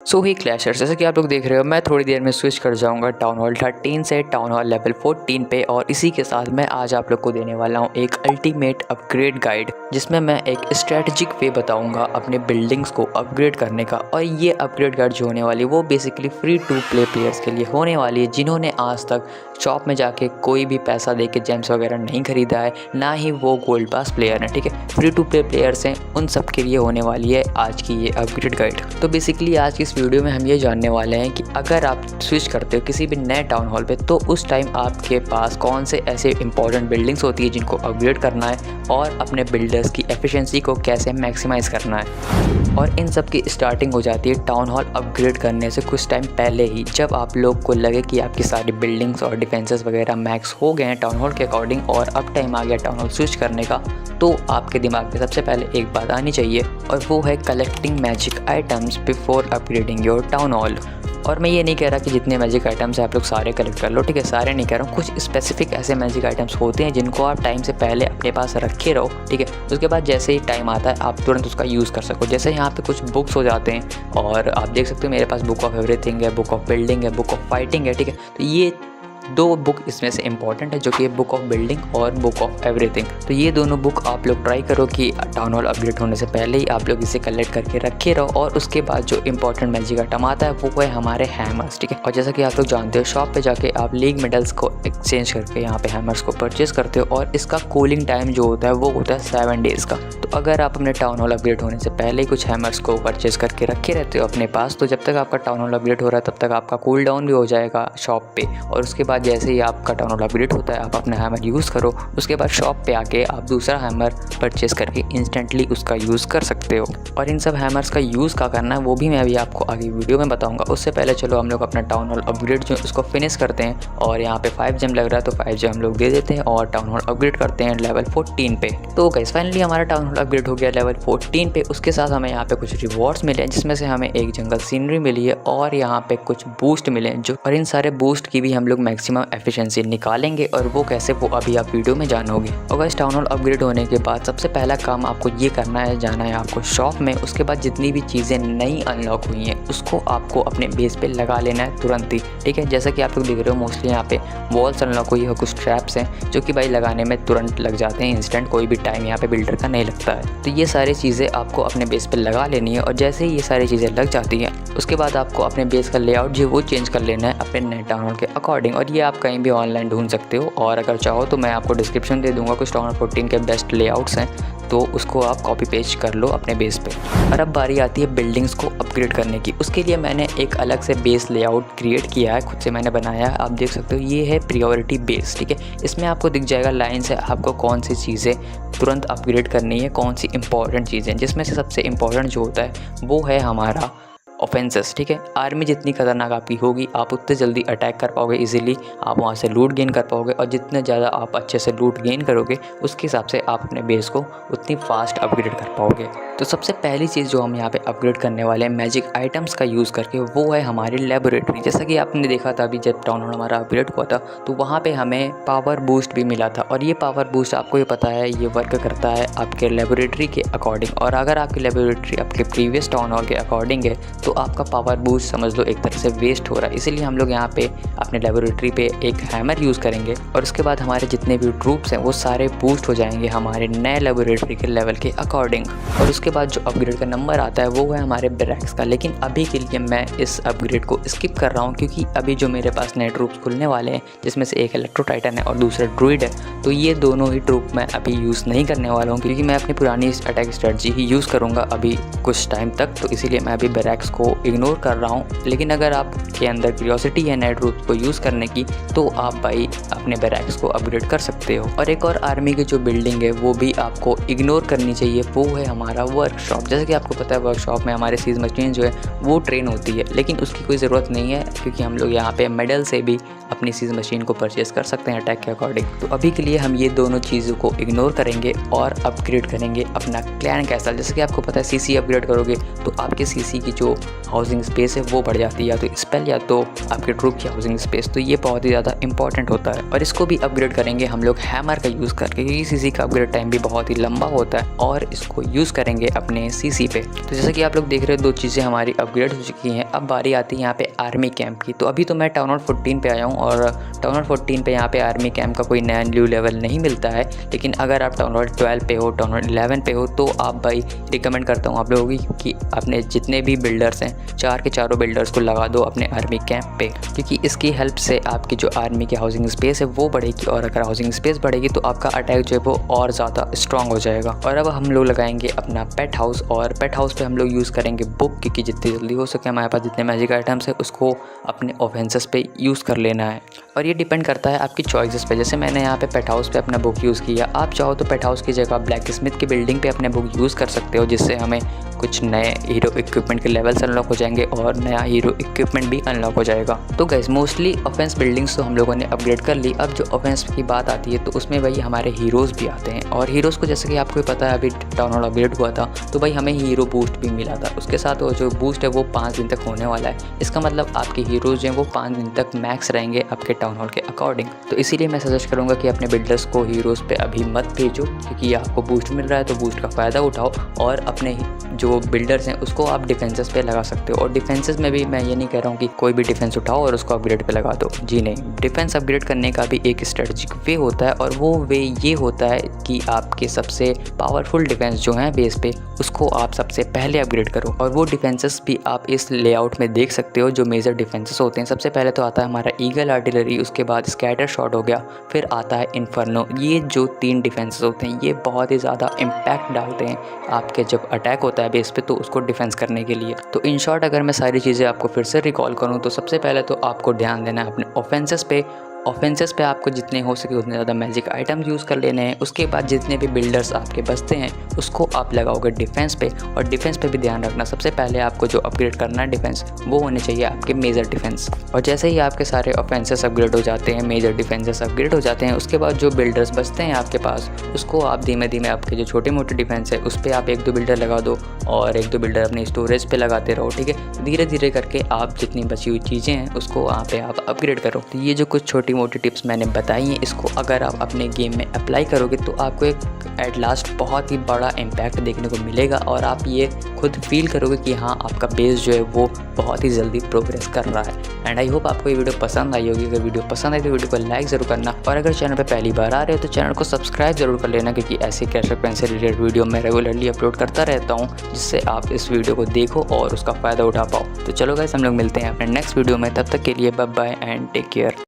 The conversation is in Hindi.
सो ही क्लैशर्स, जैसे कि आप लोग देख रहे हो मैं थोड़ी देर में स्विच कर जाऊंगा टाउन हॉल 13 से टाउन हॉल लेवल 14 पे। और इसी के साथ मैं आज आप लोग को देने वाला हूं एक अल्टीमेट अपग्रेड गाइड, जिसमें मैं एक स्ट्रेटजिक वे बताऊंगा अपने बिल्डिंग्स को अपग्रेड करने का। और ये अपग्रेड गाइड जो होने वाली है वो basically free to play players के लिए होने वाली है, जिन्होंने आज तक शॉप में जाके कोई भी पैसा दे के जेम्स वगैरह नहीं खरीदा है, ना ही वो गोल्ड पास प्लेयर हैं। ठीक है, फ्री टू प्ले प्लेयर्स हैं, उन सब के लिए होने वाली है आज की ये अपग्रेड गाइड। तो बेसिकली आज की इस वीडियो में हम ये जानने वाले हैं कि अगर आप स्विच करते हो किसी भी नए टाउन हॉल पे, तो उस टाइम आपके पास कौन से ऐसे इंपॉर्टेंट बिल्डिंग्स होती है जिनको अपग्रेड करना है, और अपने बिल्डर्स की एफिशिएंसी को कैसे मैक्सिमाइज़ करना है। और इन सब की स्टार्टिंग हो जाती है टाउन हॉल अपग्रेड करने से कुछ टाइम पहले ही, जब आप लोग को लगे कि आपकी सारी बिल्डिंग्स और डिफेंसेस वगैरह मैक्स हो गए हैं टाउन हॉल के अकॉर्डिंग, और अब टाइम आ गया टाउन हॉल स्विच करने का। तो आपके दिमाग में सबसे पहले एक बात आनी चाहिए, और वो है collecting magic items before upgrading your town hall. और मैं ये नहीं कह रहा कि जितने मैजिक आइटम्स हैं आप लोग सारे कलेक्ट कर लो, ठीक है, सारे नहीं कह रहा हूँ। कुछ स्पेसिफिक ऐसे मैजिक आइटम्स होते हैं जिनको आप टाइम से पहले अपने पास रखे रहो, ठीक है। उसके बाद जैसे ही टाइम आता है आप तुरंत उसका यूज़ कर सको। जैसे यहाँ पे कुछ बुक्स हो जाते हैं, और आप देख सकते हो मेरे पास बुक ऑफ एवरीथिंग है, बुक ऑफ बिल्डिंग है, बुक ऑफ फाइटिंग है, ठीक है। तो ये दो बुक इसमें से इंपॉर्टेंट है, जो कि बुक ऑफ बिल्डिंग और बुक ऑफ एवरीथिंग। तो ये दोनों बुक आप लोग ट्राई करो कि टाउन हॉल अपडेट होने से पहले ही आप लोग इसे कलेक्ट करके रखे रहो। और उसके बाद जो इंपॉर्टेंट मैजिक आइटम आता है वो है हमारे हैमर्स, ठीक है। और जैसा कि आप लोग जानते हो शॉप पे जाके आप लीग मेडल्स को एक्सचेंज करके यहाँ पे हैमर्स को परचेज करते हो, और इसका कूलिंग टाइम जो होता है वो होता है 7 डेज़ का। तो अगर आप अपने टाउन हॉल अपग्रेड होने से पहले ही कुछ हैमर्स को परचेज करके रखे रहते हो अपने पास, तो जब तक आपका टाउन हॉल अपग्रेड हो रहा है तब तक आपका कूल डाउन भी हो जाएगा शॉप पे। और उसके बाद जैसे ही आपका टाउन हॉल अपग्रेड होता है आप अपना हैमर यूज़ करो, उसके बाद शॉप पे आके आप दूसरा हैमर परचेज करके इंस्टेंटली उसका यूज़ कर सकते हो। और इन सब हैमर्स का यूज़ क्या करना है वो भी मैं अभी आपको आगे वीडियो में बताऊंगा। उससे पहले चलो हम लोग अपना टाउन हॉल अपग्रेड जो उसको फिनिश करते हैं। और यहाँ पे 5 जेम लग रहा है तो 5 जेम हम लोग दे देते हैं और टाउन हॉल अपग्रेड करते हैं लेवल 14 पे। तो गाइस फाइनली हमारा टाउन हॉल अपग्रेड हो गया लेवल 14 पे। उसके साथ हमें यहाँ पे कुछ रिवॉर्ड्स मिले हैं, जिसमें से हमें एक जंगल सीनरी मिली है और यहाँ पे कुछ बूस्ट मिले हैं, जो और इन सारे बूस्ट की भी हम लोग मैक्सिमम एफिशिएंसी निकालेंगे, और वो कैसे वो अभी आप वीडियो में जानोगे। और गाइस टाउन हॉल अपग्रेड होने के बाद सबसे पहला काम आपको ये करना है, जाना है आपको शॉप में। उसके बाद जितनी भी चीज़ें नई अनलॉक हुई हैं उसको आपको अपने बेस पे लगा लेना है तुरंत ही, ठीक है। जैसा कि आप लोग देख रहे हो मोस्टली यहाँ पे वॉल्स अनलॉक हुई है, कुछ ट्रैप्स हैं जो कि भाई लगाने में तुरंत लग जाते हैं, इंस्टेंट, कोई भी टाइम यहाँ पे बिल्डर का नहीं लगता है। तो ये सारी चीज़ें आपको अपने बेस पे लगा लेनी है, और जैसे ही ये सारी चीज़ें लग जाती हैं उसके बाद आपको अपने बेस का लेआउट जो वो चेंज कर लेना है अपने नए टाउन हॉल के अकॉर्डिंग। और ये आप कहीं भी ऑनलाइन ढूंढ सकते हो, और अगर चाहो तो मैं आपको डिस्क्रिप्शन दे दूंगा कुछ टाउन हॉल 14 के बेस्ट लेआउट्स हैं, तो उसको आप कॉपी पेस्ट कर लो अपने बेस पे। और अब बारी आती है बिल्डिंग्स को अपग्रेड करने की। उसके लिए मैंने एक अलग से बेस लेआउट क्रिएट किया है, खुद से मैंने बनाया है, आप देख सकते हो। ये है प्रायोरिटी बेस, ठीक है। इसमें आपको दिख जाएगा लाइन से आपको कौन सी चीज़ें तुरंत अपग्रेड करनी है, कौन सी इंपॉर्टेंट चीज़ें। जिसमें से सबसे इंपॉर्टेंट जो होता है वो है हमारा ऑफेंसेस, ठीक है। आर्मी जितनी खतरनाक आपकी होगी आप उतने जल्दी अटैक कर पाओगे इजीली, आप वहाँ से लूट गेन कर पाओगे, और जितने ज़्यादा आप अच्छे से लूट गेन करोगे उसके हिसाब से आप अपने बेस को उतनी फास्ट अपग्रेड कर पाओगे। तो सबसे पहली चीज़ जो हम यहाँ पे अपग्रेड करने वाले हैं मैजिक आइटम्स का यूज़ करके, वो है हमारी लेबोरेटरी। जैसा कि आपने देखा था अभी जब टाउन हॉल हमारा अपग्रेड हुआ था तो वहाँ पर हमें पावर बूस्ट भी मिला था, और ये पावर बूस्ट आपको ये पता है ये वर्क करता है आपके लेबोरेटरी के अकॉर्डिंग। और अगर आपकी लेबोरेटरी आपके प्रीवियस टाउन हॉल के अकॉर्डिंग है तो आपका पावर बूस्ट समझ लो एक तरह से वेस्ट हो रहा है। इसीलिए हम लोग यहाँ पे अपने लेबोरेटरी पे एक हैमर यूज़ करेंगे, और उसके बाद हमारे जितने भी ट्रूप्स हैं वो सारे बूस्ट हो जाएंगे हमारे नए लेबोरेटरी के लेवल के अकॉर्डिंग। और उसके बाद जो अपग्रेड का नंबर आता है वो है हमारे बैरक्स का। लेकिन अभी के लिए मैं इस अपग्रेड को स्किप कर रहा हूँ, क्योंकि अभी जो मेरे पास नए ट्रूप्स खुलने वाले हैं जिसमें से एक इलेक्ट्रो टाइटन है और दूसरा ड्रूइड है, तो ये दोनों ही ट्रूप मैं अभी यूज़ नहीं करने वाला हूँ, क्योंकि मैं अपनी पुरानी अटैक स्ट्रेटजी ही यूज़ करूँगा अभी कुछ टाइम तक। तो इसीलिए मैं अभी बैरक्स को इग्नोर कर रहा हूँ। लेकिन अगर आपके अंदर क्यूरियोसिटी है नए ट्रूप्स को यूज़ करने की, तो आप भाई अपने बैरक्स को अपग्रेड कर सकते हो। और एक और आर्मी की जो बिल्डिंग है वो भी आपको इग्नोर करनी चाहिए, वो है हमारा वर्कशॉप। जैसे कि आपको पता है वर्कशॉप में हमारे सीज मशीन जो है वो ट्रेन होती है, लेकिन उसकी कोई ज़रूरत नहीं है, क्योंकि हम लोग यहाँ पे मेडल से भी अपनी सीज मशीन को परचेज़ कर सकते हैं अटैक के अकॉर्डिंग। तो अभी के लिए हम ये दोनों चीज़ों को इग्नोर करेंगे और अपग्रेड करेंगे अपना क्लैन कैसल। जैसे कि आपको पता है सीसी अपग्रेड करोगे तो आपके सीसी की जो हाउसिंग स्पेस है वो बढ़ जाती है, या तो स्पेल या तो आपके ट्रूप की हाउसिंग स्पेस। तो ये बहुत ही ज़्यादा इंपॉर्टेंट होता है। और इसको भी अपग्रेड करेंगे हम लोग हैमर का यूज़ करके, क्योंकि सीसी का अपग्रेड टाइम भी बहुत ही लंबा होता है, और इसको यूज़ करेंगे अपने सीसी पे। तो जैसा कि आप लोग देख रहे हो 2 चीज़ें हमारी अपग्रेड हो चुकी हैं। अब बारी आती है यहाँ पे आर्मी कैंप की। तो अभी तो मैं टाउन हॉल 14 पे आया हूँ, और टाउन हॉल 14 पे यहाँ पे आर्मी कैंप का कोई नया न्यू लेवल नहीं मिलता है। लेकिन अगर आप टाउन हॉल 12 पे हो, टाउन हॉल 11 पे हो, तो आप भाई रिकमेंड करता हूँ आप लोगों की कि अपने जितने भी बिल्डर्स हैं 4 के चारों बिल्डर्स को लगा दो अपने आर्मी कैंप पे, क्योंकि इसकी हेल्प से आपकी जो आर्मी की हाउसिंग स्पेस है वो बढ़ेगी, और अगर हाउसिंग स्पेस बढ़ेगी तो आपका अटैक जो है वो और ज़्यादा स्ट्रॉन्ग हो जाएगा। और अब हम लोग लगाएंगे अपना पेट हाउस, और पेट हाउस पे हम लोग यूज़ करेंगे बुक, क्योंकि जितनी जल्दी हो सके हमारे पास जितने मैजिक आइटम्स है उसको अपने ऑफेंसेस पे यूज़ कर लेना है। और ये डिपेंड करता है आपकी चॉइसेस पे। जैसे मैंने यहाँ पे पेट हाउस पे अपना बुक यूज़ किया, आप चाहो तो पेट हाउस की जगह ब्लैक स्मिथ की बिल्डिंग पे अपने बुक यूज़ कर सकते हो, जिससे हमें कुछ नए हीरो इक्विपमेंट के लेवल्स अनलॉक हो जाएंगे और नया हीरो इक्विपमेंट भी अनलॉक हो जाएगा। तो गाइस मोस्टली ऑफेंस बिल्डिंग्स तो हम लोगों ने अपग्रेड कर ली। अब जो ऑफेंस की बात आती है तो उसमें भाई हमारे हीरोज़ भी आते हैं, और हीरोज़ को जैसे कि आपको पता है अभी टाउन हॉल अपग्रेड हुआ था तो भाई हमें हीरो बूस्ट भी मिला था। उसके साथ वो जो बूस्ट है वो 5 दिन तक होने वाला है। इसका मतलब आपके हीरोज़ जो हैं वो 5 दिन तक मैक्स रहेंगे आपके टाउन हॉल के अकॉर्डिंग। तो इसीलिए मैं सजेस्ट करूँगा कि अपने बिल्डर्स को हीरोज़ पे अभी मत भेजो, क्योंकि आपको बूस्ट मिल रहा है तो बूस्ट का फ़ायदा उठाओ, और अपने जो बिल्डर्स हैं उसको आप डिफेंसेस पे लगा सकते हो। और डिफेंसेस में भी मैं ये नहीं कह रहा हूँ कि कोई भी डिफेंस उठाओ और उसको अपग्रेड पे लगा दो, जी नहीं। डिफेंस अपग्रेड करने का भी एक स्ट्रेटजिक वे होता है, और वो वे ये होता है कि आपके सबसे पावरफुल डिफेंस जो हैं बेस पे उसको आप सबसे पहले अपग्रेड करो। और वो डिफेंसेस भी आप इस लेआउट में देख सकते हो जो मेजर डिफेंसेस होते हैं। सबसे पहले तो आता है हमारा ईगल आर्टिलरी, उसके बाद स्कैटर शॉट हो गया, फिर आता है इन्फर्नो। ये जो 3 डिफेंसेस होते हैं ये बहुत ही ज़्यादा इम्पैक्ट डालते हैं आपके जब अटैक होता है बेस पे तो उसको डिफेंस करने के लिए। तो इन शॉर्ट अगर मैं सारी चीज़ें आपको फिर से रिकॉल करूँ तो सबसे पहले तो आपको ध्यान देना है अपने ऑफेंसेस पे। ऑफेंसेस पे आपको जितने हो सके उतने ज़्यादा मैजिक आइटम्स यूज़ कर लेने हैं। उसके बाद जितने भी बिल्डर्स आपके बचते हैं उसको आप लगाओगे डिफेंस पे। और डिफेंस पे भी ध्यान रखना, सबसे पहले आपको जो अपग्रेड करना है डिफेंस वो होने चाहिए आपके मेजर डिफेंस। और जैसे ही आपके सारे ऑफेंसेस अपग्रेड हो जाते हैं, मेजर डिफेंसेस अपग्रेड हो जाते हैं, उसके बाद जो बिल्डर्स बचते हैं आपके पास उसको आप धीमे धीमे आपके जो छोटे मोटे डिफेंस है उस पर आप 1-2 बिल्डर लगा दो, और 1-2 बिल्डर अपने स्टोरेज पे लगाते रहो, ठीक है। धीरे धीरे करके आप जितनी बची हुई चीज़ें हैं उसको वहाँ पे आप अपग्रेड करो। तो ये जो कुछ छोटी मोटी टिप्स मैंने बताई हैं इसको अगर आप अपने गेम में अप्लाई करोगे तो आपको एक एट लास्ट बहुत ही बड़ा इम्पैक्ट देखने को मिलेगा, और आप ये खुद फील करोगे कि हाँ आपका बेस जो है वो बहुत ही जल्दी प्रोग्रेस कर रहा है। एंड आई होप आपको ये वीडियो पसंद आई होगी। अगर वीडियो पसंद आई तो वीडियो को लाइक ज़रूर करना, और अगर चैनल पर पहली बार आ रहे हो तो चैनल को सब्सक्राइब जरूर कर लेना, क्योंकि ऐसे कैश पेन से रिलेटेड वीडियो मैं रेगुलरली अपलोड करता रहता हूँ, जिससे आप इस वीडियो को देखो और उसका फ़ायदा उठा पाओ। तो चलो गाइस हम लोग मिलते हैं अपने नेक्स्ट वीडियो में, तब तक के लिए bye bye and take care.